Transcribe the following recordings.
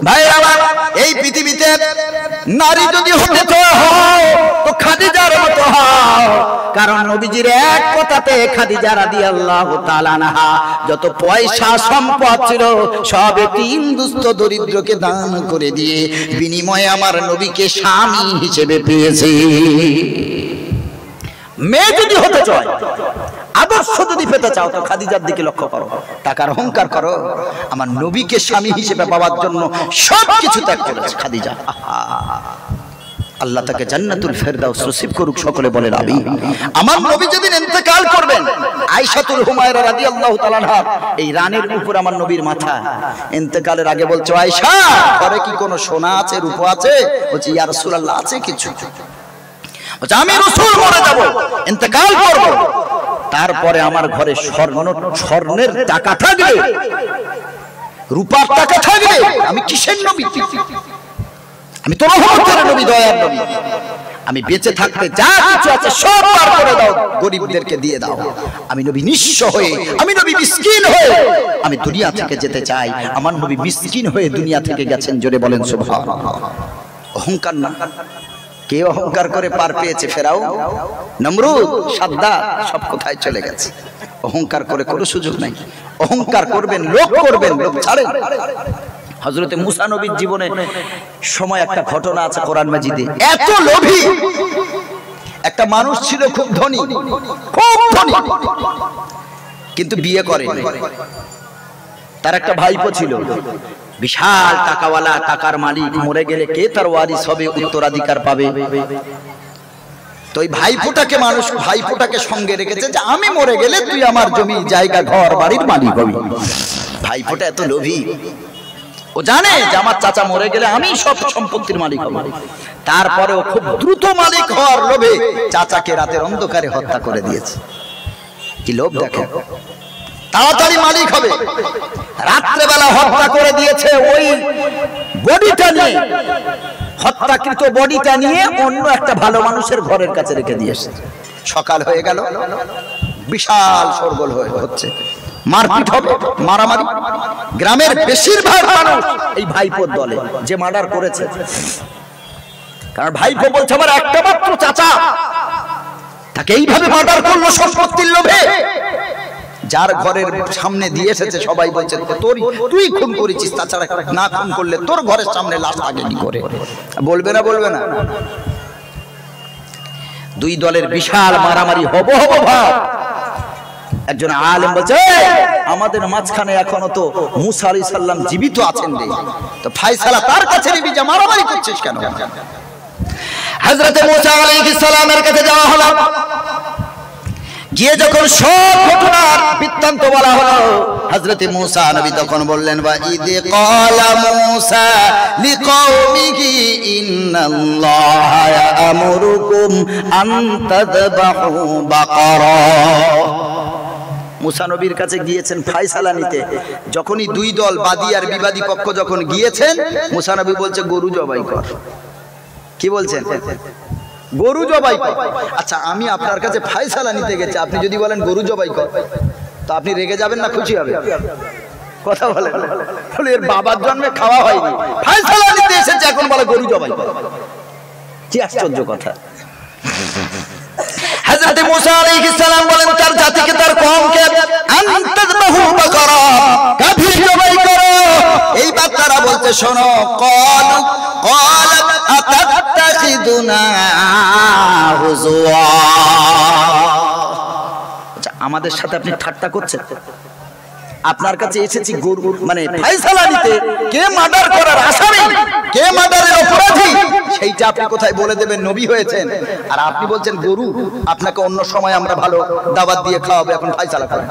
ভাই আমার এই পৃথিবীতে নারী যদি হতে হয় তো খাদিজার মতো হও, কারণ নবীজির এক কথাতে খাদিজা রাদিয়াল্লাহু তাআলা আনহা যত পয়সা সম্পদ ছিল সব এতিম দুস্থ দরিদ্রকে দান করে দিয়ে বিনিময়ে আমার নবীকে স্বামী হিসেবে পেয়েছে। মেয়ে যদি হতে চায়, আদর্শ যদি পেতে চাও তো খাদিজার দিকে লক্ষ্য করো, টাকার অহংকার করো, আমার নবীকে স্বামী হিসেবে পাওয়ার জন্য সবকিছু ত্যাগ করেছে খাদিজা। আল্লাহ তাকে জান্নাতুল ফেরদাউস নসিব করুক, সকলে বলেন আমিন। আমার নবী যেদিন ইন্তেকাল করবেন, আয়েশাতুল হুমায়রা রাদিয়াল্লাহু তাআলা আনহা এই রানের উপর আমার নবীর মাথা, ইন্তেকালের আগে বলছে, আয়েশা ঘরে কি কোনো সোনা আছে, রূপো আছে? বলছে, ইয়া রাসূলুল্লাহ আছে কিছু। বলছে, আমি রাসূল মরে যাব, ইন্তেকাল করব, তারপরে আমার ঘরে স্বর্ণের টাকা থাকবে, রূপার টাকা থাকবে, আমি কিসের নবী? আমি তো রহমতের নবী, দয়ার নবী। আমি বেঁচে থাকতে যা কিছু আছে সব বার করে দাও, গরিবদেরকে দিয়ে দাও। আমি নবী নিঃস্ব হয়ে, আমি নবী মিসকিন হয়ে আমি দুনিয়া থেকে যেতে চাই। আমার নবী মিসকিন হয়ে দুনিয়া থেকে গেছেন, জোরে বলেন সুবহানাল্লাহ। অহংকার না, কে অহংকার করে পার পেয়েছে? ফেরাউন, নমরুদ, সাদ্দাত, সব কোথায় চলে গেছে? অহংকার করে কোনো সুযোগ নাই। অহংকার করবেন, লোভ করবেন, লোভ ছাড়েন। হযরতে মুসা নবীর জীবনে সময় একটা ঘটনা আছে কোরআন মাজিদে। এত লোভী একটা মানুষ ছিল, খুব ধনী, খুব ধনী, কিন্তু বিয়ে করেনি। তার একটা ভাইপো ছিল, বিশাল টাকাওয়ালা, টাকার মালিক। মরে গেলে কে তার ওয়ারিস হবে, উত্তরাধিকার পাবে? তো ওই ভাইপোটাকে সঙ্গে রেখেছে যে আমি মরে গেলে তুই আমার জমি জায়গা ঘর বাড়ির মালিক হবি। ভাইপোটা এত লোভী, ও জানে যে আমার চাচা মরে গেলে আমি সব সম্পত্তির মালিক হব। তারপরে ও খুব দ্রুত মালিক হওয়ার লোভে চাচাকে রাতের অন্ধকারে হত্যা করে দিয়েছে। কি লোভ দেখে, তাড়াতাড়ি মালিক হবে। রাত্রেবেলা হত্যা করে দিয়েছে, ওই বডিটা নিয়ে, হত্যাকৃত বডিটা নিয়ে অন্য একটা ভালো মানুষের ঘরের কাছে রেখে দিয়েছে। সকাল হয়ে গেল, বিশাল শোরগোল হচ্ছে, মারপিট হবে, মারামারি। গ্রামের বেশিরভাগ মানুষ এই ভাইপোর দলে, যে মার্ডার করেছে। কারণ ভাইপো বলছে আমার একটা মাত্র চাচা, তাকে এইভাবে মার্ডার করলো সম্পত্তির লোভে। যার ঘরের সামনে দিয়ে এসেছে সবাই বলছে তুই খুন করেছিস, তাছাড়া না খুন করলে তোর ঘরের সামনে লাশ লাগে কি করে? বলবে না, বলবে না? দুই দলের বিশাল মারামারি হব ভাব। একজন আলেম বলছে, আমাদের মাঝখানে এখনো তো মুসা আলাইহিস সালাম জীবিত আছেন রে, তো ফায়সালা তার কাছে নিবি, যে মারামারি করছিস কেন? হযরতে মুসা আলাইহিস সালামের কাছে যাওয়া হলো। গিয়ে যখন সব ঘটনার বৃত্তান্ত বলা হলো, হযরতে মুসা নবী তখন বললেন, বা ইদে ক্বালা মুসা লিকওমিহি ইন্নাল্লাহা ইয়া'মুরুকুম আন তাযবাহু বাকারা। মুসা নবীর কাছে গিয়েছেন ফায়সালা নিতে। যখনই দুই দল, বাদী আর বিবাদী পক্ষ যখন গিয়েছেন, মুসা নবী বলছে গরু জবাই কর। কি বলছেন? গরু জবাই কর। আচ্ছা, আমি আপনার কাছে ফায়সালা নিতে গেছি, আপনি যদি বলেন গরু জবাই কর, তো আপনি রেগে যাবেন না খুশি হবেন? কথা বলেন। বলে এর বাবার জন্মে খাওয়া হয়নি, ফায়সালা নিতে এসেছে, এখন বলে গরু জবাই কর। কি আশ্চর্য কথা! হযরতে মুসা আলাইহিস সালাম বলেন তার জাতিকে, তার কওমকে, আনতাযবাহু বাকারা, গাভী জবাই করো। এইবার তারা বলতে শোনো, ক্বালাত আতাত্তাখিদুনা হুজুয়া। আচ্ছা, আমাদের সাথে আপনি ঠাট্টা করছেন? আপনার কাছে এসেছি গরু মানে ফায়সালা নিতে, কে মার্ডার করার আসামি, কে মার্ডারের অপরাধী, সেইটা আপনি কোথায় বলে দেবেন? নবী হয়েছেন আর আপনি বলছেন গরু। আপনাকে অন্য সময় আমরা ভালো দাওয়াত দিয়ে খাওয়াবো, এখন ফায়সালা করেন।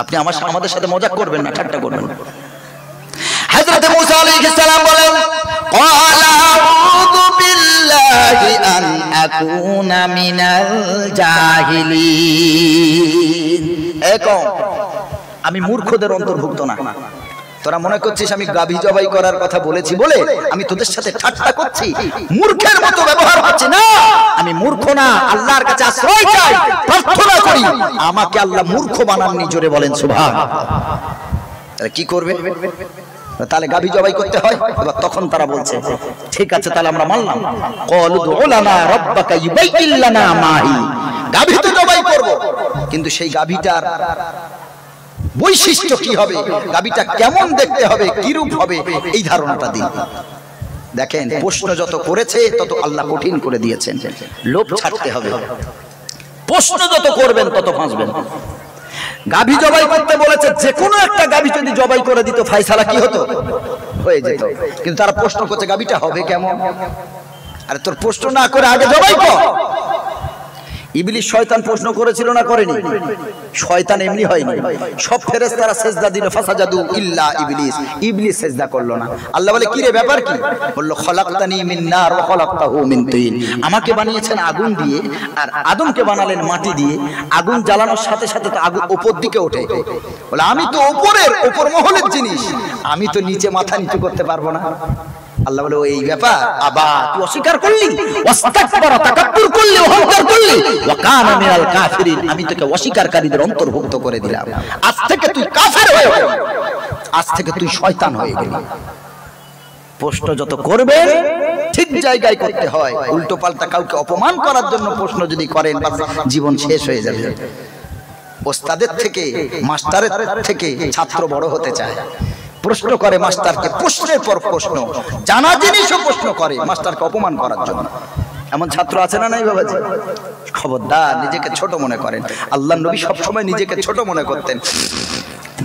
আপনি আমাদের সাথে মজাক করবেন না, ঠাট্টা করবেন না। হযরত মুসা আলাইহিস সালাম বলেন, ক্বালা আউযু বিল্লাহি আন আকুনা মিনাল জাহিলিন। একম, আমি মূর্খদের অন্তর্ভুক্ত না। তোরা মনে করছিস আমি গাভী জবাই করার কথা বলেছি বলে আমি তোদের সাথে ঠাট্টা করছি, মূর্খের মতো ব্যবহার করছি না। আমি মূর্খ না, আল্লাহর কাছে আশ্রয় চাই, প্রার্থনা করি আমাকে আল্লাহ মূর্খ বানাননি। জোরে বলেন সুবহানাল্লাহ। তাহলে কি করবে? তাহলে গাভী জবাই করতে হয়। এবার তখন তারা বলছে ঠিক আছে তাহলে আমরা মানলাম, ক্বালু দু'উ লানা রাব্বাকা ইউবাইয়িন লানা মাহি, গাভী তো জবাই করব, কিন্তু সেই গাভীটার বৈশিষ্ট্য কি হবে, গাভীটা কেমন দেখতে হবে, কি রূপ হবে, এই ধারণাটা দিন। দেখেন প্রশ্ন যত করেছে তত আল্লাহ কঠিন করে দিয়েছেন। লোভ ছাড়তে হবে, প্রশ্ন যত করবেন তত ফাঁসবেন। গাভী জবাই করতে বলেছে, যে কোনো একটা গাভী যদি জবাই করে দিত ফায়সালা কি হতো, হয়ে যেত। কিন্তু তারা প্রশ্ন করছে গাভীটা হবে কেমন। আরে তোর প্রশ্ন না করে আগে জবাই কর। ইবলিস শয়তান প্রশ্ন করেছিল না করেনি? শয়তান এমনি হয়নি, সব ফেরেশতারা সিজদা দিল, ফাসাজাদু ইল্লা ইবলিস, ইবলিস সিজদা করলো না। আল্লাহ বলে কি রে ব্যাপার কি? বলল খলাকতানি মিন নার ওয়া খলাকতাহু মিন তিন, আমাকে বানিয়েছেন আগুন দিয়ে আর আদমকে বানালেন মাটি দিয়ে। আগুন জ্বালানোর সাথে সাথে তো আগুন উপর দিকে ওঠে। বলে আমি তো উপরের উপর মহলের জিনিস, আমি তো নিচে মাথা নিচু করতে পারবো না। আল্লাহ বলে এই ব্যাপার, আবা তুই অস্বীকার করলি, ওয়াস্তাকবারা তাকাব্বুর করলি, অহংকার করলি, ওয়া কানা মিনাল কাফিরিন, আমি তোকে অস্বীকারকারীদের অন্তর্ভুক্ত করে দিলাম। আজ থেকে তুই কাফের হয়ে গেলি, আজ থেকে তুই শয়তান হয়ে গেলি। প্রশ্ন যত করবে ঠিক জায়গায় করতে হয়। উল্টো পাল্টা কাউকে অপমান করার জন্য প্রশ্ন যদি করেন জীবন শেষ হয়ে যাবে। ওস্তাদের থেকে মাস্টারের থেকে ছাত্র বড় হতে চায়, প্রশ্ন করে মাস্টারকে, প্রশ্নের পর প্রশ্ন, জানা জিনিসও প্রশ্ন করে মাস্টারকে অপমান করার জন্য। এমন ছাত্র আছে না নাই বাবাজি? খবরদার, নিজেকে ছোট মনে করেন। আল্লাহর নবী সব সময় নিজেকে ছোট মনে করতেন।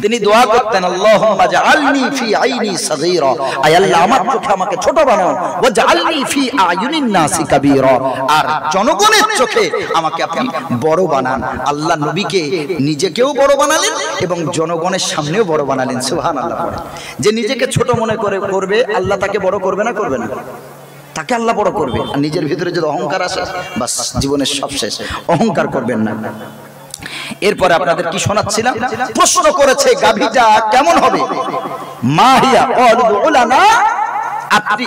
তিনি দোয়া করতেন, আল্লাহুম্মা জাআলনি ফি আইনি সাগীরা, আয় আল্লাহ আমার চোখে আমাকে ছোট বানাও, ওয়া জাআলনি ফি আয়ুনিন নাসি কাবীরা, আর জনগণের চোখে আমাকে আপনি বড় বানান। আল্লাহ নবীকে নিজেকেও বড় বানালেন এবং জনগণের সামনেও বড় বানালেন। সুবহানাল্লাহ। যে নিজেকে ছোট মনে করে করবে, আল্লাহ তাকে বড় করবে না করবে না? তাকে আল্লাহ বড় করবে। আর নিজের ভিতরে যদি অহংকার আসে, বাস জীবনের সব শেষ। অহংকার করবেন না। এরপরে আপনাদের কি শোনাচ্ছিলাম, প্রশ্ন করেছে গাভীটা কেমন হবে। মাহিয়া উলানা, আপনি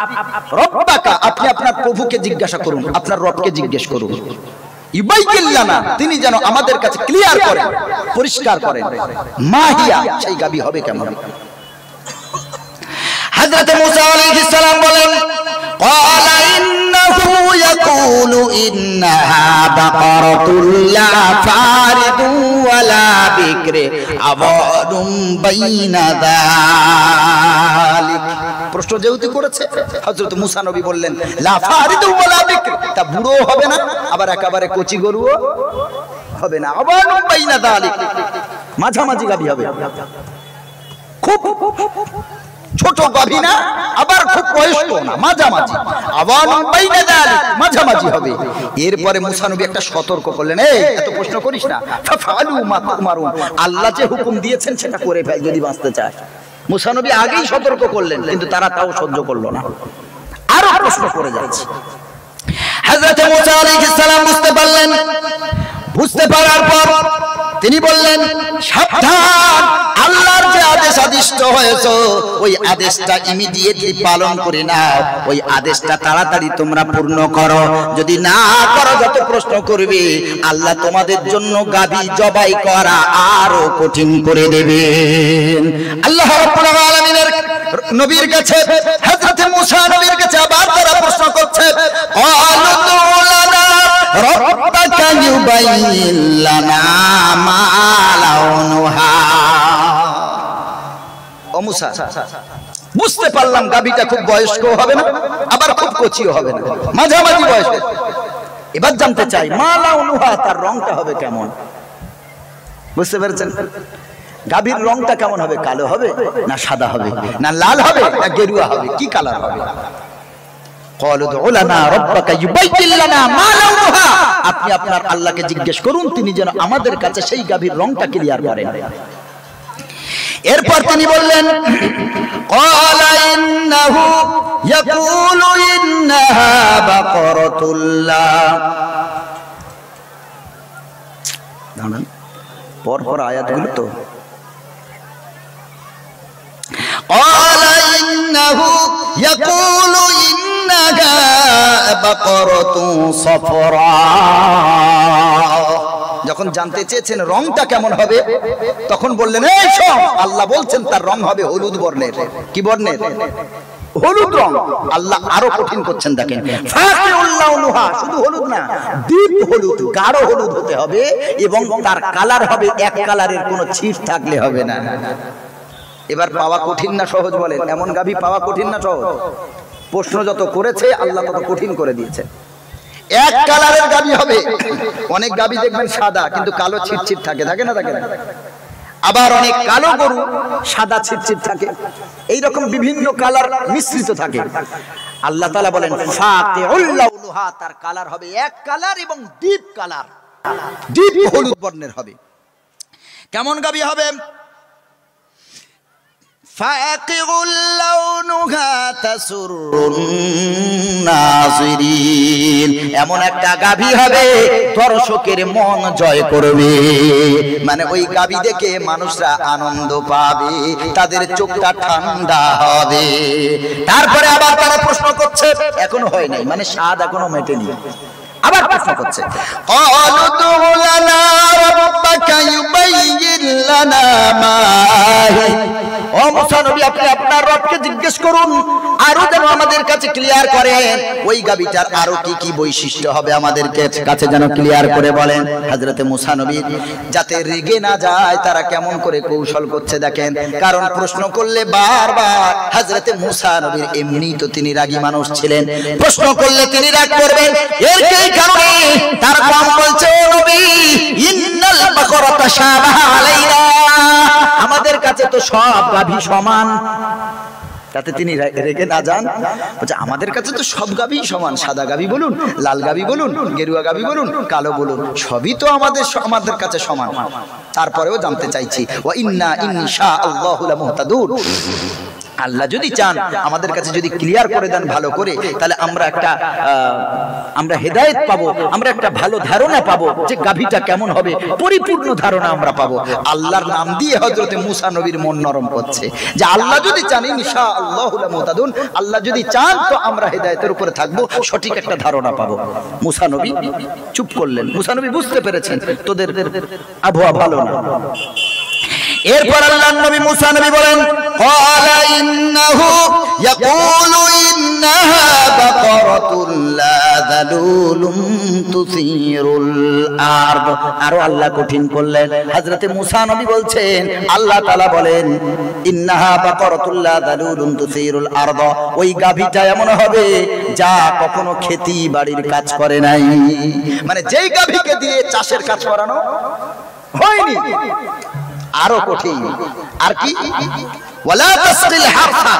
রব্বাকা, আপনি আপনার প্রভুকে জিজ্ঞাসা করুন, আপনার রবকে জিজ্ঞেস করুন। ইবাইকিল্লানা, তিনি যেন আমাদের কাছে ক্লিয়ার করেন, পরিষ্কার করেন। মাহিয়া, সেই গাভী হবে কেমন। হযরত মুসা আলাইহিস সালাম বলেন, ক্বালা ইন্নাহু ইয়াকুলু ইন্নাহা বাকারাতুল লা ফারিদু ওয়ালা বিকরি আওয়াদুম বাইনা যালিক। প্রশ্ন যেহেতু করেছে, হযরত মুসা নবী বললেন লা ফারিদু ওয়ালা বিকরি, তা বুড়ো হবে না, আবার একেবারে কচি গরুও হবে না। আওয়াদুম বাইনা যালিক, মাঝামাঝি গাভী হবে। খুব ছোট গাভী না, আবার খুব বয়স্ক না, মাঝামাঝি। আওয়ানুম বাইনা যালিক, মাঝামাঝি হবে। এরপরে মুসা নবী একটা সতর্ক করলেন, এই এত প্রশ্ন করিস না, ফাফআলু মা তুমারুন, আল্লাহ যে হুকুম দিয়েছেন সেটা করে ফেল যদি বাঁচতে চায়। মুসা নবী আগেই সতর্ক করলেন, কিন্তু তারা তাও সহ্য করলো না, আরো প্রশ্ন করে যাচ্ছে। হযরত মুসা আলাইহিস সালাম বুঝতে পারলেন, বুঝতে পারার পর তিনি বললেন, সাবধান, আল্লাহর যে আদেশ আদিষ্ট হয়েছে ওই আদেশটা ইমিডিয়েটলি পালন করে নাও, ওই আদেশটা তাড়াতাড়ি তোমরা পূর্ণ করো। যদি না করো, যত প্রশ্ন করবে আল্লাহ তোমাদের জন্য গাভী জবাই করা আরো কঠিন করে দেবেন। আল্লাহ রাব্বুল আলামিনের নবীর কাছে, হযরত মুসা নবীর কাছে আবার তারা প্রশ্ন করছে, ক্বালু লানা রাব্বাকা ইউবাইয়িন লানা মা লাউনুহা। ও মুসা, বুঝতে পারলাম গাভীটা খুব বয়স্ক হবে না, আবার খুব কচিও হবে না, মাঝামাঝি বয়স। এবার জানতে চাই মা লাউনুহা, তার রংটা হবে কেমন। বুঝতে পেরেছেন? গাভীর রংটা কেমন হবে? কালো হবে না সাদা হবে না লাল হবে না গেরুয়া হবে, কি কালার হবে? আপনি আপনার আল্লাহকে জিজ্ঞেস করুন, তিনি যেন আমাদের কাছে সেই গাভীর রংটা ক্লিয়ার করেন। এরপর তিনি বললেন, ক্বালা ইন্নাহু ইয়াকুলু ইন্নাহা বাকারাতুল লা, দাঁড়ান পরপর আয়াতগুলো তো। ক্বালা ইন্নাহু ইয়াকুলু ইন্নাহা বাকারাতুন সাফরা, যখন জানতে চেয়েছেন রংটা কেমন হবে, তখন বললেন এই শোন, আল্লাহ বলছেন তার রং হবে হলুদ বর্ণের। কি বর্ণের? হলুদ রং। আল্লাহ আরো কঠিন করছেন, দেখেন শুধু হলুদ না, ডিপ হলুদ, গাঢ় হলুদ হতে হবে এবং তার কালার হবে এক কালারের, কোনো ছিট থাকলে হবে না। এবার পাওয়া কঠিন না সহজ বলেন? এমন গাভী পাওয়া কঠিন না সহজ? প্রশ্ন যত করেছে আল্লাহ তত কঠিন করে দিয়েছে। এক কালারের গাভী হবে। অনেক গাভী দেখবেন সাদা কিন্তু কালো ছিটছিট থাকে, থাকে না? থাকে না? আবার অনেক কালো গরু সাদা ছিটছিট থাকে, এইরকম বিভিন্ন কালার মিশ্রিত থাকে। আল্লাহ তাআলা বলেন ফাতিউল লাউনুহা, তার কালার হবে এক কালার এবং ডিপ কালার, ডিপ হলুদ বর্ণের হবে। কেমন গাভী হবে? ফাতিউল লাউনুহা তাসুরুন নাযিরিন, এমন একটা গাভী হবে দর্শকের মন জয় করবে। মানে ওই গাভী দেখে মানুষরা আনন্দ পাবে, তাদের চোখটা ঠান্ডা হবে। তারপরে আবার তারা প্রশ্ন করছে, এখনো হয় নাই, মানে স্বাদ এখনো মেটেনি। আবার প্রশ্ন করছে, ক্বালু দু'ু লানা রাব্বাকা ইউবাইয়িন লানা মা হি। ও মুসা নবী, আপনি আপনার রবকে জিজ্ঞেস করুন আরো যেন আমাদের কাছে ক্লিয়ার করেন, ওই গাভীটার আরো কি কি বৈশিষ্ট্য হবে আমাদের কাছে যেন ক্লিয়ার করে বলেন। হযরতে মুসা নবী যাতে রেগে না যায়, তারা কেমন করে কৌশল করছে দেখেন। কারণ প্রশ্ন করলে বারবার, হযরতে মুসা নবীর এমনি তো তিনি রাগী মানুষ ছিলেন, প্রশ্ন করলে তিনি রাগ করবেন। এর এই কারণে তার কম বলছে, ও নবী ইন্নাল বাকরাতা শাবাহা আলাইনা, আমাদের কাছে তো সব গাভী সমান। তাতে তিনি রেগে না যান, বলছে আমাদের কাছে তো সব গাভী সমান, সাদা গাভী বলুন, লাল গাভী বলুন, গেরুয়া গাভী বলুন, কালো বলুন, সবই তো আমাদের কাছে সমান। তারপরেও জানতে চাইছি, ওয়া ইন্না ইনশাআল্লাহু লামুহতাদুন, আল্লাহ যদি চান আমাদের কাছে যদি ক্লিয়ার করে দেন ভালো করে, তাহলে আমরা হেদায়েত পাবো, আমরা একটা ভালো ধারণা পাবো যে গাভীটা কেমন হবে, পরিপূর্ণ ধারণা আমরা পাবো। আল্লাহর নাম দিয়ে হযরতে মুসা নবীর মন নরম করছে যে আল্লাহ যদি চান ইনশাআল্লাহু লামুহতাদুন, আল্লাহ যদি চান তো আমরা হেদায়েতের উপরে থাকবো, সঠিক একটা ধারণা পাবো। মুসা নবী চুপ করলেন। মুসা নবী বুঝতে পেরেছেন তোদের আবহাওয়া ভালো না। এরপর আল্লাহর নবী মুসা নবী বলেন, ক্বালা ইন্নাহু ইয়াকুলু ইন্নাহা বাকারাতুন লা যালুলুম তুসিরুল আরদ। আরো আল্লাহ কঠিন করলেন। হযরতে মুসা নবী বলছেন, আল্লাহ তাআলা বলেন ইন্নাহা বাকারাতুন লা যালুলুম তুসিরুল আরদ, ওই গাভীটা এমন হবে যা কখনো খেতি বাড়ির কাজ করে নাই। মানে যেই গাভীকে দিয়ে চাষের কাজ করানো হয়নি। আরো কঠিন, আর কি? ওয়ালা তাসকিল হারসা,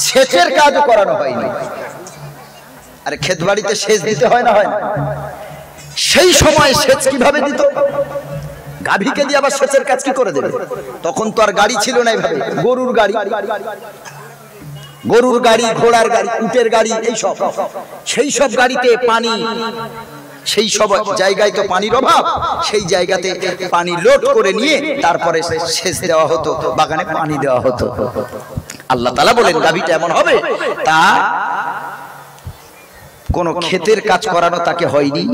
সেচের কাজ করানো হয়নি। আরে ক্ষেত বাড়িতে সেচ দিতে হয় না, হয় না? সেই সময় সেচ কিভাবে দিত? গাভীকে দিয়ে আবার সেচের কাজ কি করে দেবে? তখন তো আর গাড়ি ছিল না, এইভাবে গরুর গাড়ি, ঘোড়ার গাড়ি, উটের গাড়ি, এইসব, সেই সব গাড়িতে পানি, সেই সব জায়গায় তো পানির অভাব, সেই জায়গাতে পানি লোড করে নিয়ে তারপরে সেচ দেওয়া হতো, বাগানে পানি দেওয়া হতো। আল্লাহ তাআলা বলেন গাভীটা এমন হবে তা কোন ক্ষেতের কাজ করানো তাকে হয়নি,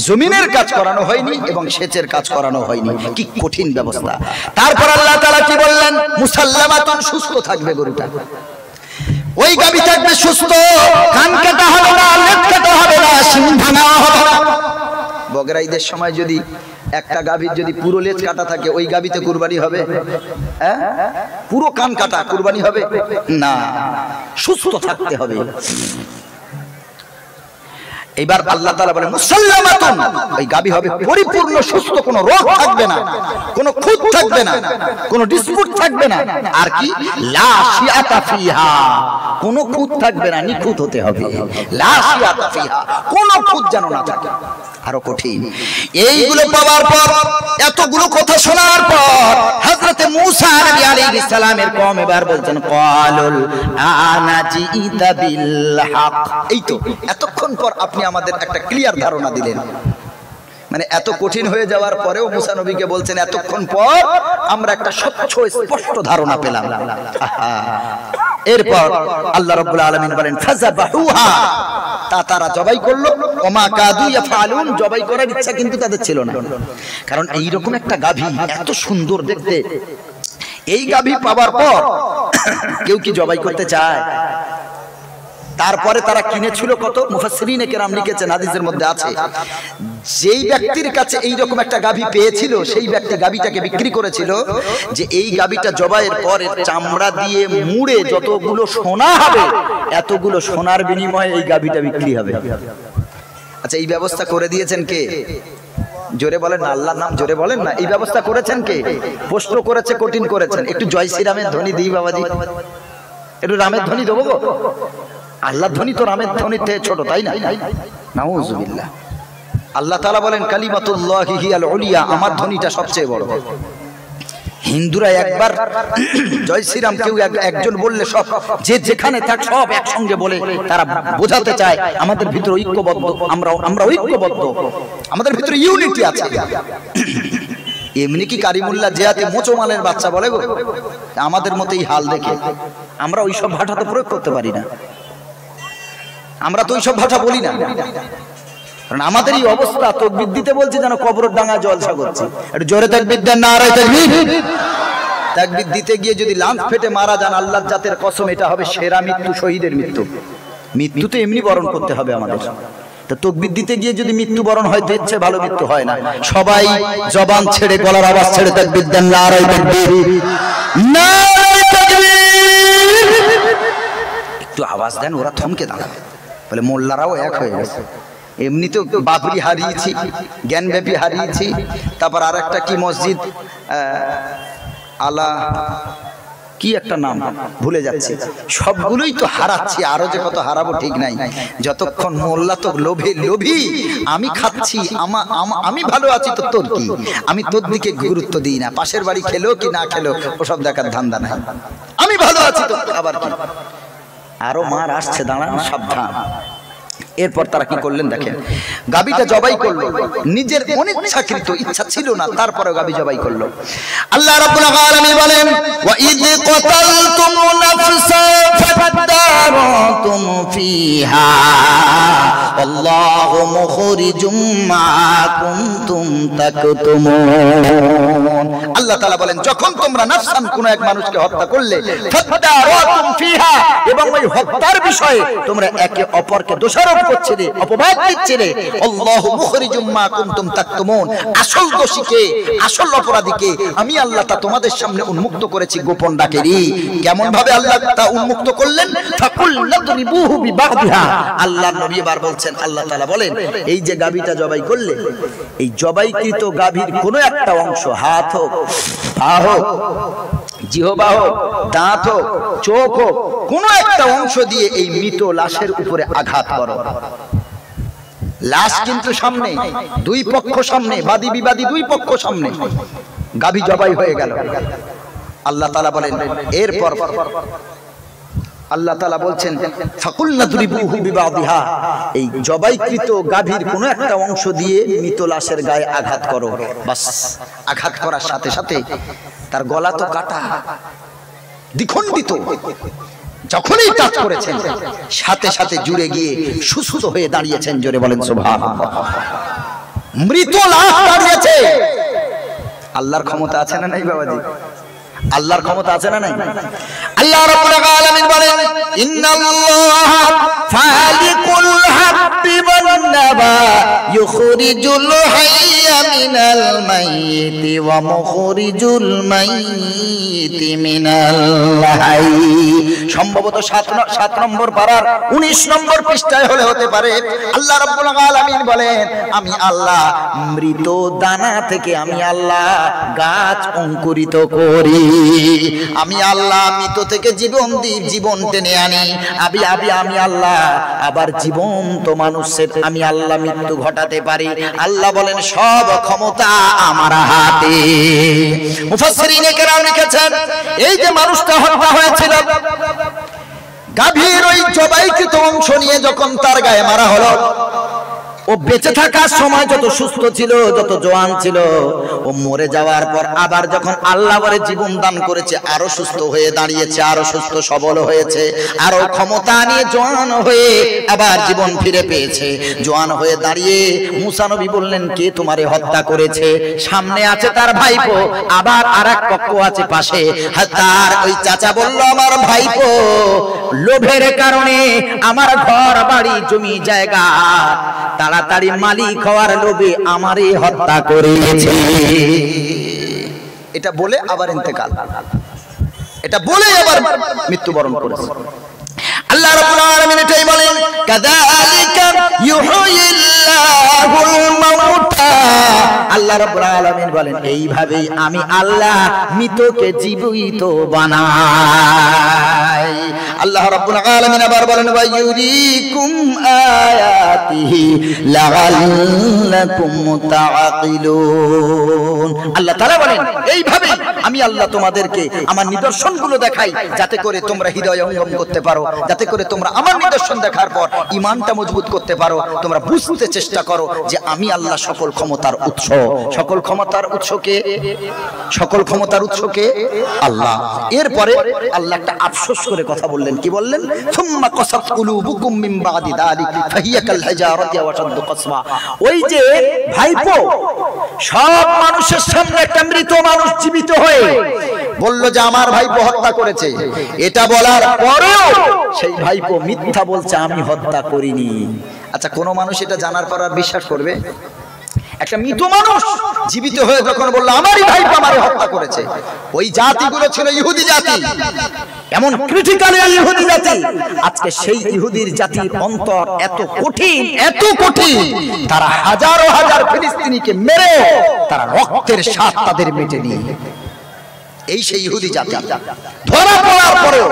জমিনের কাজ করানো হয়নি এবং সেচের কাজ করানো হয়নি। কি কঠিন ব্যবস্থা! তারপর আল্লাহ তাআলা কি বললেন? মুসাল্লামাতুন, সুস্থ থাকবে গরুটা, ওই গাভী থাকবে সুস্থ, কান কাটা হবে না, লেজ কাটা হবে না, শিং ভাঙা হবে না। বকরা ঈদের সময় যদি একটা গাভীর যদি পুরো লেজ কাটা থাকে, ওই গাভীতে কুরবানি হবে? হ্যাঁ, পুরো কান কাটা কুরবানি হবে না, সুস্থ থাকতে হবে। এবার আল্লাহ তাআলা বলেন মুসাল্লামাতুন, ওই গাভী হবে পরিপূর্ণ সুস্থ, কোনো রোগ থাকবে না, কোনো খুঁত থাকবে না, কোনো ডিসপুট থাকবে না। আর কি? লা শিয়াতা ফিহা, কোনো খুঁত থাকবে না, নিখুঁত হতে হবে। লা শিয়াতা ফিহা, কোনো খুঁত যেন না থাকে। আরো কঠিন। এইগুলো পাওয়ার পর, এতগুলো কথা শোনার পর হযরতে মুসা নবী আলাইহিস সালামের কওম এবার বলছেন ক্বালুল আনা জিইতা বিল হক। এই তো এতক্ষণ পর আপনি আমাদের একটা ক্লিয়ার ধারণা দিলেন। মানে এত কঠিন হয়ে যাওয়ার পরেও মুসা নবীকে বলছেন এতক্ষণ পর আমরা একটা স্বচ্ছ স্পষ্ট ধারণা পেলাম। এরপর আল্লাহ রাব্বুল আলামিন বলেন ফাযাবাহুহা, তা তারা জবাই করলো। ওমা কাদু ইয়াফালুন, জবাই করার ইচ্ছা কিন্তু তাদের ছিল না। কারণ এইরকম একটা গাভী এত সুন্দর দেখতে, এই গাভী পাওয়ার পর কেউ কি জবাই করতে চায়? তারপরে তারা কিনেছিল কত? মুফাসসিরিনে কেরাম লিখেছেন, হাদিসের মধ্যে আছে, যেই ব্যক্তির কাছে এইরকম একটা গাভী পেয়েছিল সেই ব্যক্তি গাভীটাকে বিক্রি করেছিল, যে এই গাভীটা জবাইয়ের পরে চামড়া দিয়ে মুড়ে যতগুলো সোনা হবে, এতগুলো সোনার বিনিময়ে এই গাভীটা বিক্রি হবে। আচ্ছা, এই ব্যবস্থা করে দিয়েছেন কে? জোরে বলেন না, আল্লাহর নাম জোরে বলেন না। এই ব্যবস্থা করেছেন কে? প্রশ্ন করেছে, কঠিন করেছেন। একটু জয় শ্রীরামের ধ্বনি দিই বাবাজি, একটু রামের ধ্বনি দেবো গো। আল্লাহর ধ্বনি তো রামের ধ্বনির থেকে ছোট, তাই না? নাউযুবিল্লাহ। আল্লাহ তাআলা বলেন কালিমাতুল্লাহি হিয়াল উলিয়া, আমার ধ্বনিটা সবচেয়ে বড়। হিন্দুরা একবার জয় শ্রীরাম কেউ একজন বললে সব, যে যেখানে থাক সব একসঙ্গে বলে, তারা বোঝাতে চায় আমাদের ভিতরে ঐক্যবদ্ধ, আমরা ঐক্যবদ্ধ, আমাদের ভিতরে ইউনিটি আছে। এমনি কি কারিমুল্লাহ জিয়াতে মোচমানের বাচ্চা বলে গো? আমাদের মতো এই হাল দেখে আমরা ওই সব ভাষা তো প্রয়োগ করতে পারি না, আমরা তো ওই সব ভাষা বলি না। কারণ আমাদের এই অবস্থা, তাকবীর দিতে বলছে যেন কবরের ডাঙা জলসা করছে। একটু জোরে তাকবীর দেন, নারায়ে তাকবীর। তাকবীর দিতে গিয়ে যদি লাঞ্চ ফেটে মারা যান, আল্লাহর জাতের কসম এটা হবে সেরা মৃত্যু, শহীদের মৃত্যু। মৃত্যু তো এমনি বরণ করতে হবে আমাদের, তো তাকবীর দিতে গিয়ে যদি মৃত্যু বরণ হয় তো ইচ্ছে ভালো মৃত্যু হয় না। সবাই জবান ছেড়ে, গলার আওয়াজ ছেড়ে তাকবীর দেন, নারায়ে তাকবীর, নারায়ে তাকবীর। একটু আওয়াজ দেন, ওরা থমকে দাঁড়াবে, বলে মোল্লারাও এক হয়ে গেছে। এমনি তো বাবরি হারিয়েছি, জ্ঞানব্যাপী হারিয়েছি, তারপর আর একটা কি মসজিদ, আলা কি একটা নাম ভুলে যাচ্ছি, সবগুলোই তো হারাচ্ছি, আরো যে কত হারাবো ঠিক নাই। যতক্ষণ মোল্লা তো লোভী, আমি খাচ্ছি, আমি ভালো আছি তো তোর কি, আমি তোর দিকে গুরুত্ব দিই না, পাশের বাড়ি খেলো কি না খেলো ওসব দেখার ধান্দা নাই, আমি ভালো আছি তো আবার কি। আরো মার আসছে, দাঁড়ান, সাবধান। এরপর তারা কি করলেন দেখেন, গাভীটা জবাই করলো, নিজের অনিচ্ছাকৃত, ইচ্ছা ছিল না, তারপরে গাভী জবাই করলো। আল্লাহ রাব্বুল আলামিন বলেন ওয়া ইয ক্বাতালতুম নাফসান ফাদারাতুম ফিহা আল্লাহু মুখরিজুম মা কুনতুম তাকতুমুন। আল্লাহ তাআলা বলেন যখন তোমরা নাফসান, কোন এক মানুষকে হত্যা করলে, ফাদারাতুম ফিহা, এবং ওই হত্যার বিষয়ে তোমরা একে অপরকে দোষারোপ করছিলে, অপবাদ দিচ্ছিলে, আল্লাহু মুখরিজুম মা কুনতুম তাকতুমুন, আসল দোষীকে, আসল অপরাধীকে আমি আল্লাহ তা তোমাদের সামনে উন্মুক্ত করেছি গোপন ডাকেরই। কেমন ভাবে আল্লাহ তা উন্মুক্ত করলেন? ফাকুল নাদরিবুহু বিবাদিহা। আল্লাহর নবী এবার বলছেন, আল্লাহ তাআলা বলেন এই যে গাভীটা জবাই করলে, এই জবাইকৃত গাভীর কোন একটা অংশ, হাত হোক, পা হোক, জিহ্বা হোক, দাঁত হোক, চোখ হোক, কোন একটা অংশ দিয়ে এই মৃত লাশের উপরে আঘাত করো। লাশ কিন্তু সামনে, দুই পক্ষ সামনে, বাদী বিবাদী দুই পক্ষ সামনে, গাভী জবাই হয়ে গেল। আল্লাহ তাআলা বলেন এরপর আল্লাহ তাআলা বলছেন ফাকুল নাদরিবুহু বিবাদিহা, এই জবাইকৃত গাভীর কোন একটা অংশ দিয়ে মৃত লাশের গায়ে আঘাত করো। বাস, আঘাত করার সাথে সাথে তার গলা তো কাটা, দ্বিখণ্ডিত, যখনই টাচ করেছেন সাথে সাথে জুড়ে গিয়ে সুস্থ হয়ে দাঁড়িয়েছেন। জোরে বলেন সুবহানাল্লাহ। মৃত লাশ দাঁড়িয়েছে। আল্লাহর ক্ষমতা আছে না নাই বাবাজি? আল্লাহর ক্ষমতা আছে না নাই? আল্লাহ রাব্বুল আলামিন বলেন ইন্নাল্লাহা ফালিকুল হাব্বি ওয়ান নাবা ইউখরিজুল হাইয়্যা মিনাল মাইয়িতি ওয়া মুখরিজুল মাইয়িতি মিনাল হাইয়্যি। সম্ভবত 7 নম্বর পারার 19 নম্বর পৃষ্ঠায় হলে হতে পারে। আল্লাহ রাব্বুল আলামিন বলেন আমি আল্লাহ মৃত দানা থেকে আমি আল্লাহ গাছ অঙ্কুরিত করি, আমি আল্লাহ মৃত থেকে জীবন টেনে আনি, আমি আল্লাহ আবার জীবন্ত মানুষের আমি আল্লাহ মৃত্যু ঘটাতে পারি। আল্লাহ বলেন সব ক্ষমতা আমার হাতে। মুফাসসিরিনে কেরাম লিখেছেন এই যে মানুষটা হত্যা হয়েছিল, গাভীর ওই জবাইকৃত অংশ নিয়ে যখন তার গায়ে মারা হলো, ও বেঁচে থাকার সময় যত সুস্থ ছিল, যত জওয়ান ছিল, ও মরে যাওয়ার পর আবার যখন আল্লাহ ওরে জীবন দান করেছে, আরো সুস্থ হয়ে দাঁড়িয়েছে, আরো সুস্থ সবল হয়েছে, আরো ক্ষমতা নিয়ে জওয়ান হয়ে আবার জীবন ফিরে পেয়েছে। জওয়ান হয়ে দাঁড়িয়ে মুসা নবী বললেন, কে তোমারে হত্যা করেছে? সামনে আছে তার ভাইপো, আবার আরেক পক্ষ আছে পাশে। তার ওই চাচা বলল, আমার ভাইপো লোভের কারণে আমার ঘর বাড়ি জমি জায়গা তাড়াতাড়ি মালিক হওয়ার লোভে আমারে হত্যা করেছে। এটা বলে আবার ইন্তেকাল, এটা বলে আবার মৃত্যুবরণ করেছে। আল্লাহ রাব্বুল আলামিন এটাই বলেন, কাযালিকা ইউহয়িল্লাহুল মাউতা। আল্লাহ রাব্বুল আলামিন বলেন, এইভাবেই আমি আল্লাহ মৃতকে জীবিত বানাই। আল্লাহ রাব্বুল আলামিন আবার বলেন, ওয়া ইউরিকুম আয়াতিহি লাআল্লাকুম তাআকিলুন। আল্লাহ তাআলা বলেন, এইভাবেই আমি আল্লাহ তোমাদেরকে আমার নিদর্শনগুলো দেখাই, যাতে করে তোমরা হৃদয় অঙ্গম করতে পারো, যাতে করে তোমরা আমার নিদর্শন দেখার পর ঈমানটা মজবুত করতে পারো। তোমরা বুঝতে চেষ্টা করো যে আমি আল্লাহ সকল ক্ষমতার উৎস। সকল ক্ষমতার উৎসকে, সকল ক্ষমতার উৎসকে আল্লাহ। এরপরে আল্লাহ একটা আফসোস করে কথা বললেন, কি বললেন? সুম্মা কাসাত কুলুবুকুম মিন বাদি যালিক ফাহিয়া কাল হিজারাতি ওয়া শাদ্দু কাসওয়া। ওই যে ভাইপো সব মানুষের সামনে একটা মৃত মানুষ জীবিত হয়ে বলল যে আমার ভাইপো হত্যা করেছে, এটা বলার পরেও সেই ভাইপো মিথ্যা বলছে, আমি হত্যা করিনি। আচ্ছা, কোন মানুষ এটা জানার পর আর বিশ্বাস করবে? একটা মৃত মানুষ জীবিত হয়ে যখন বললো আমারই ভাইপো আমারে হত্যা করেছে। ওই জাতিগুলো ছিল ইহুদি জাতি, এমন ক্রিটিক্যাল ইহুদি জাতি। আজকে সেই ইহুদির জাতির অন্তর এত কঠিন, এত কঠিন, তারা হাজারো হাজার ফিলিস্তিনিকে মেরে তারা রক্তের স্বাদ তাদের মেটে নিয়ে, এই সেই ইহুদি জাতি ধরা পড়ার পরেও,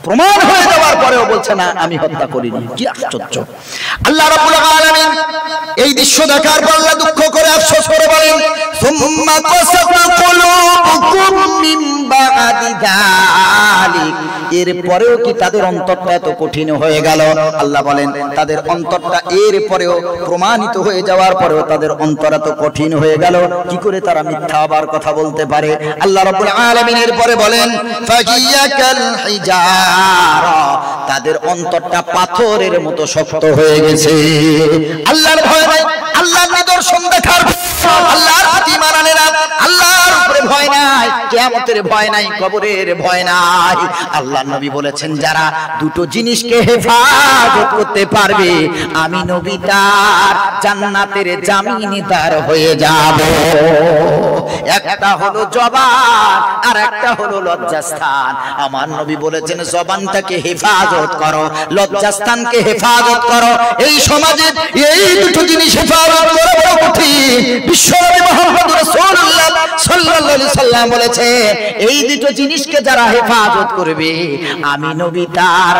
প্রমাণ হয়ে যাওয়ার পরেও বলছে না আমি হত্যা করিনি। কি আশ্চর্য! আল্লাহ রাব্বুল আলামিন এই দৃশ্য দেখার পর আল্লাহ দুঃখ করে আফসোস করে বলেন, সুম্মা কাসাত কুলুবুকুম মিন বাদি যালিক। এরপরেও কি তাদের অন্তরটা এত কঠিন হয়ে গেল? আল্লাহ বলেন, তাদের অন্তরটা এরপরেও প্রমাণিত হয়ে যাওয়ার পরেও তাদের অন্তর এত কঠিন হয়ে গেল, কি করে তারা মিথ্যা আবার কথা বলতে পারে? আল্লাহ রাব্বুল আলামিন এরপরে বলেন, ফাহিয়া কাল হিজারা। তাদের অন্তরটা পাথরের মতো শক্ত হয়ে গেছে। আল্লাহর ভয় নাই, আল্লাহর নিদর্শন দেখার, আল্লাহর প্রতি মানানেরা, আল্লাহর উপরে ভয় নাই, কিয়ামতের ভয় নাই, কবরের ভয় নাই। আল্লাহর নবী বলেছেন, যারা দুটো জিনিসকে হেফাজত করতে পারবে, আমি নবী তার জান্নাতের জামিনদার হয়ে যাব। একটা হলো জবান, আর একটা হলো লজ্জাস্থান। আমার নবী বলেছেন, জবানটাকে হেফাজত করো, লজ্জাস্থানকে হেফাজত করো। এই সমাজে এই দুটো জিনিস হেফাজত করা বড় কঠিন। বিশ্বনবী মুহাম্মদ রাসূলুল্লাহ সাল্লাল্লাহু আলাইহি সাল্লাম বলেছে, এই দুটো জিনিসকে যারা হেফাজত করবে, আমি নবী তার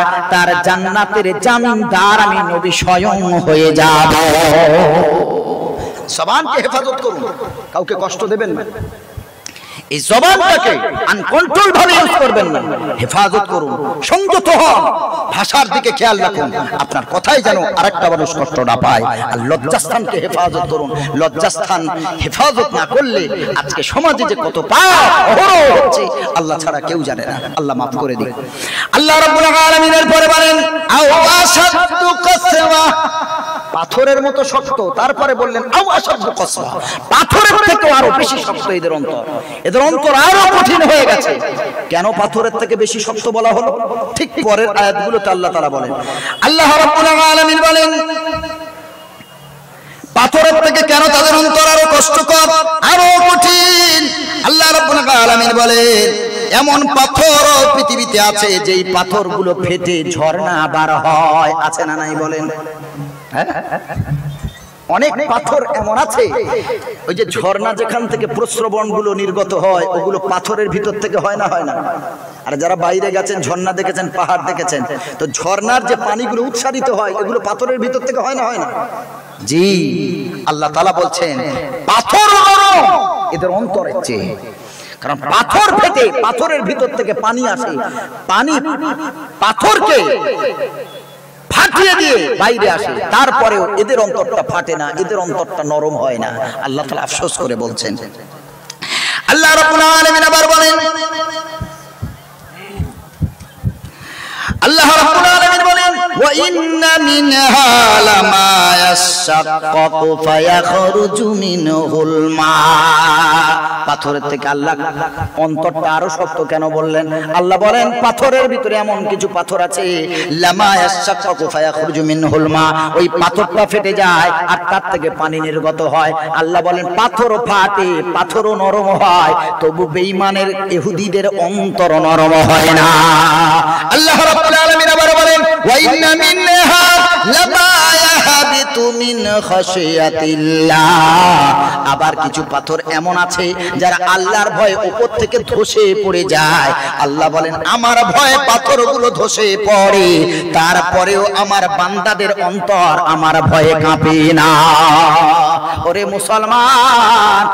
জান্নাতের জামিনদার, আমি নবী স্বয়ং হয়ে যাব। জবানকে হেফাজত করুন, কাউকে কষ্ট দেবেন না। এই জবানটাকে আনকন্ট্রোল ভাবে ইউজ করবেন না, হেফাজত করুন, সংযত হন, ভাষার দিকে খেয়াল রাখুন, আপনার কথাই যেন আরেকটা মানুষ কষ্ট না পায়। আর লজ্জাস্থানকে হেফাজত করুন। লজ্জাস্থান হেফাজত না করলে আজকে সমাজে যে কত পাপ অহরহ হচ্ছে, আল্লাহ ছাড়া কেউ জানে না। আল্লাহ মাফ করে দিন। আল্লাহ রাব্বুল আলামিনের পরে বলেন, আও আশাদ্দু কাসওয়া। পাথরের মতো শক্ত, তারপরে বললেন আও আশাদ্দু কাসওয়া, পাথরের থেকে আরো বেশি শক্ত এদের অন্তর। এদের অন্তর আরো কঠিন হয়ে গেছে। কেন পাথরের থেকে বেশি শক্ত বলা হলো? ঠিক পরের আয়াতগুলোতে আল্লাহ তাআলা বলেন, আল্লাহ রাব্বুল আলামিন বলেন, পাথরের থেকে কেন তাদের অন্তর আরো কষ্টকর, আরো কঠিন? আল্লাহ রাব্বুল আলামিন বলেন, এমন পাথর পৃথিবীতে আছে যেই পাথরগুলো ফেটে ঝর্ণা বার হয়। আছে না নাই বলেন? হ্যাঁ, অনেক পাথর এমন আছে, ওই যে ঝর্ণা যেখান থেকে প্রস্রবণ গুলো নির্গত হয়, ওগুলো পাথরের ভিতর থেকে হয় না? হয় না? আর যারা বাইরে গেছেন, ঝর্ণা দেখেছেন, পাহাড় দেখেছেন, তো ঝর্ণার যে পানিগুলো উৎসারিত হয়, এগুলো পাথরের ভিতর থেকে হয় না? হয় না? জি, আল্লাহ তাআলা বলছেন, পাথর এদের অন্তরের চেয়ে, কারণ পাথর ফেটে পাথরের ভিতর থেকে পানি আসে, পানি পাথরকে ফাটিয়ে দিয়ে বাইরে আসে, তারপরেও এদের অন্তরটা ফাটে না, এদের অন্তরটা নরম হয় না। আল্লাহ তাআলা আফসোস করে বলছেন। আল্লাহ রাব্বুল আলামিন আবার বলেন, আল্লাহ রাব্বুল আলামিন বলেন, ওয়া ইন্না মিনহা লামা ইয়াশাক্কাকু ফায়াখরুজু মিনহুল মা। পাথরের থেকে আল্লাহ অন্তরটা আরো শক্ত কেন বললেন? আল্লাহ বলেন পাথরের ভিতরে এমন কিছু পাথর আছে, লামা ইয়াশাক্কাকু ফায়াখরুজু মিনহুল মা, ওই পাথরটা ফেটে যায় আর তার থেকে পানি নির্গত হয়। আল্লাহ বলেন পাথরও ফাটে, পাথরও নরম হয়, তবু বেঈমানের ইহুদিদের অন্তর নরম হয় না। আল্লাহ রাব্বুল আলামিন আবার বলেন, ওয়া ইন্না মিনহা লামা ইয়াহবিতু মিন খাশিয়াতিল্লাহ। আবার কিছু পাথর এমন আছে যারা আল্লাহর ভয়ে উপর থেকে ধসে পড়ে যায়। আল্লাহ বলেন আমার ভয়ে পাথরগুলো ধসে পড়ে, তারপরেও আমার বান্দাদের অন্তর আমার ভয়ে কাঁপে না। ওরে মুসলমান,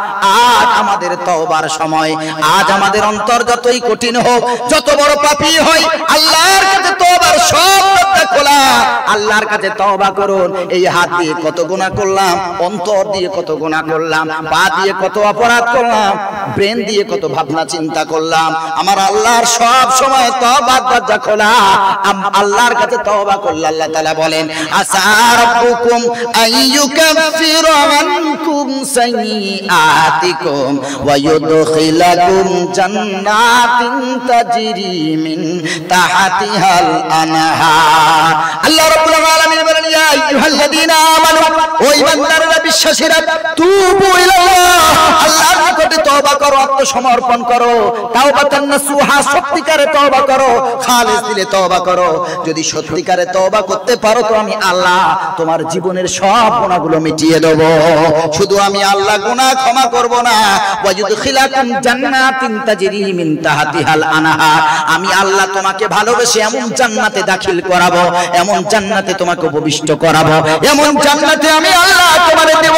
আজ আমাদের তওবার সময়, আজ আমাদের অন্তর যতই কঠিন হোক, যত বড় পাপী হয়, আল্লাহর কাছে তওবার সব দরজা খোলা। আল্লাহর কাছে তওবা করুন। এই হাত দিয়ে কত গুনাহ করলাম, অন্তর দিয়ে কত গুনাহ করলাম, পা দিয়ে কত অপরাধ করলাম, ব্রেন দিয়ে কত ভাবনা চিন্তা করলাম, আমার আল্লাহর সব সময় তওবার দরজা খোলা। আল্লাহর কাছে তওবা করলে আল্লাহ তাআলা বলেন, আসা রাব্বুকুম আইয়ুকাফিরা আনকুম সাইয়্যাতিকুম ওয়া ইউদখিলাকুম জান্নাতিন তাজরি মিন তাহতিহাল আনহার। আল্লাহ রাব্বুল আলামিন বলেন, ইয়া আইয়ুহাল্লাযীনা আমানু, ও ঈমানদাররা, বিশ্বাসীরা, তুবু ইলাল্লাহ, আল্লাহর নিকটে তওবা করো, আত্মসমর্পণ করো, তাওবাতান নাসুহা, সত্যিকারে তওবা করো, খালিস দিলে তওবা করো। যদি সত্যিকারে তওবা করতে পারো তো আমি আল্লাহ তোমার জীবনের সব গুনাহগুলো মিটিয়ে দেব। শুধু আমি আল্লাহ গুনাহ ক্ষমা করব না, ওয়া ইউদখিলাকুম জান্নাতিন তাজরি মিন তাহতিহাল আনহার, আমি আল্লাহ তোমাকে ভালোবেসে এমন জান্নাতে দাখিল করাবো, এমন জান্নাতে তোমাকে উপবিষ্ট করাবো, এমন জান্নাতে আমি আল্লাহ তোমারে দেব,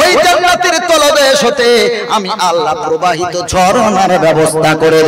ওই জান্নাতের তলদেশ হতে আমি আল্লাহ প্রবাহিত ঝরনার ব্যবস্থা করে